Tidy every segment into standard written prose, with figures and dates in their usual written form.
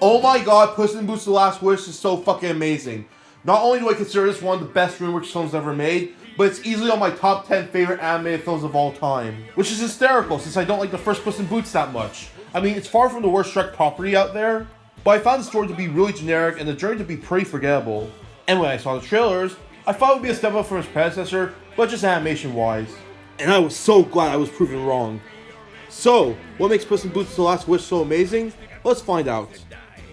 Oh my god, Puss in Boots: The Last Wish is so fucking amazing. Not only do I consider this one of the best Dreamworks films ever made, but it's easily on my top 10 favorite animated films of all time. Which is hysterical since I don't like the first Puss in Boots that much. I mean, it's far from the worst Shrek property out there, but I found the story to be really generic and the journey to be pretty forgettable. And when I saw the trailers, I thought it would be a step up from its predecessor, but just animation wise. And I was so glad I was proven wrong. So, what makes Puss in Boots: The Last Wish so amazing? Let's find out.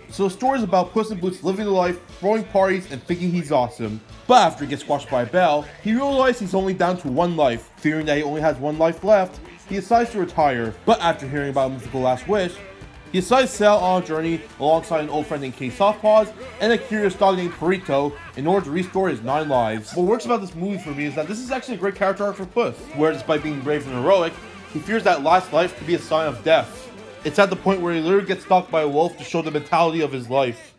So the story is about Puss in Boots living the life, throwing parties, and thinking he's awesome. But after he gets squashed by a bell, he realizes he's only down to one life. Fearing that he only has one life left, he decides to retire. But after hearing about a mythical last wish, he decides to set out on a journey alongside an old friend named Kay Softpaws and a curious dog named Perito in order to restore his 9 lives. What works about this movie for me is that this is actually a great character arc for Puss, where despite being brave and heroic, he fears that last life could be a sign of death. It's at the point where he literally gets stalked by a wolf to show the mentality of his life,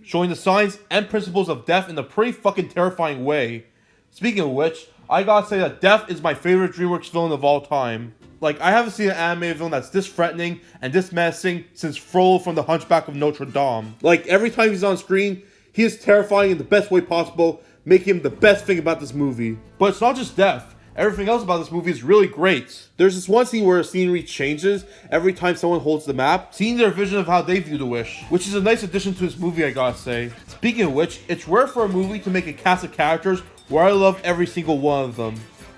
showing the signs and principles of death in a pretty fucking terrifying way. Speaking of which, I gotta say that Death is my favorite Dreamworks villain of all time. Like, I haven't seen an animated villain that's this threatening and this menacing since Frollo from The Hunchback of Notre Dame. Like, every time he's on screen, he is terrifying in the best way possible, making him the best thing about this movie. But it's not just Death. Everything else about this movie is really great. There's this one scene where a scenery changes every time someone holds the map, seeing their vision of how they view the wish, which is a nice addition to this movie, I gotta say. Speaking of which, it's rare for a movie to make a cast of characters where I love every single one of them.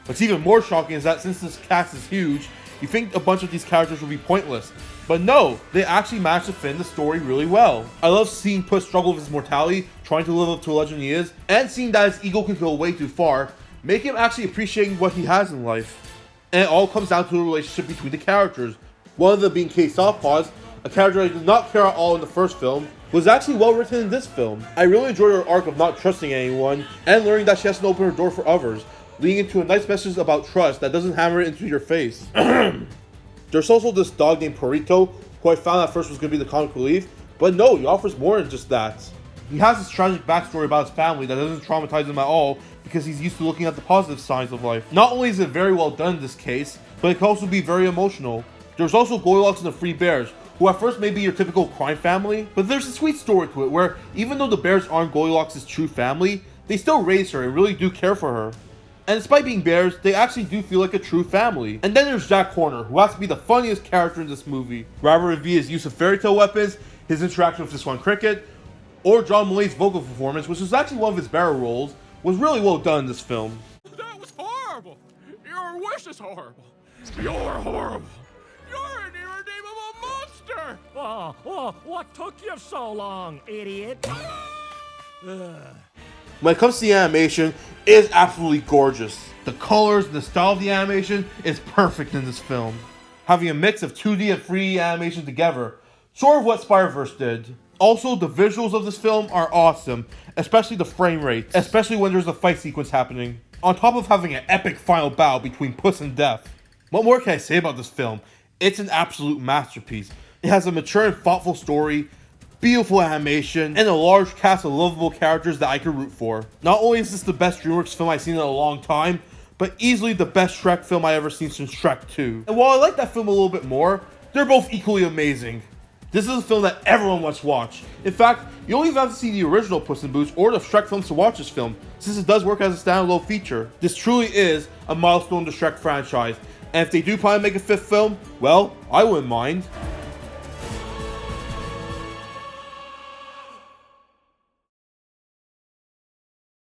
What's even more shocking is that since this cast is huge, you think a bunch of these characters would be pointless. But no, they actually managed to fit in the story really well. I love seeing Puss struggle with his mortality, trying to live up to the legend he is, and seeing that his ego can go way too far, make him actually appreciating what he has in life. And it all comes down to the relationship between the characters. One of them being Kay Softpaws, a character I did not care at all in the first film, was actually well written in this film. I really enjoyed her arc of not trusting anyone, and learning that she has to open her door for others, leading into a nice message about trust that doesn't hammer it into your face. There's also this dog named Perito, who I found at first was going to be the comic relief, but no, he offers more than just that. He has this tragic backstory about his family that doesn't traumatize him at all because he's used to looking at the positive signs of life. Not only is it very well done in this case, but it can also be very emotional. There's also Goldilocks and the Three Bears, who at first may be your typical crime family, but there's a sweet story to it where even though the bears aren't Goldilocks' true family, they still raise her and really do care for her. And despite being bears, they actually do feel like a true family. And then there's Jack Horner, who has to be the funniest character in this movie, rather it be his use of fairy tale weapons, his interaction with this one cricket, or John Mulaney's vocal performance, which was actually one of his better roles, was really well done in this film. That was horrible! Your wish is horrible! You're horrible! You're an irredeemable monster! Oh, what took you so long, idiot? When it comes to the animation, it is absolutely gorgeous. The colors and the style of the animation is perfect in this film. Having a mix of 2D and 3D animation together, sort of what Spider-Verse did. Also, the visuals of this film are awesome, especially the frame rate, especially when there's a fight sequence happening. On top of having an epic final battle between Puss and Death. What more can I say about this film? It's an absolute masterpiece. It has a mature and thoughtful story, beautiful animation, and a large cast of lovable characters that I can root for. Not only is this the best Dreamworks film I've seen in a long time, but easily the best Shrek film I've ever seen since Shrek 2. And while I like that film a little bit more, they're both equally amazing. This is a film that everyone must watch. In fact, you don't even have to see the original Puss in Boots or the Shrek films to watch this film, since it does work as a standalone feature. This truly is a milestone in the Shrek franchise, and if they do plan to make a 5th film, well, I wouldn't mind.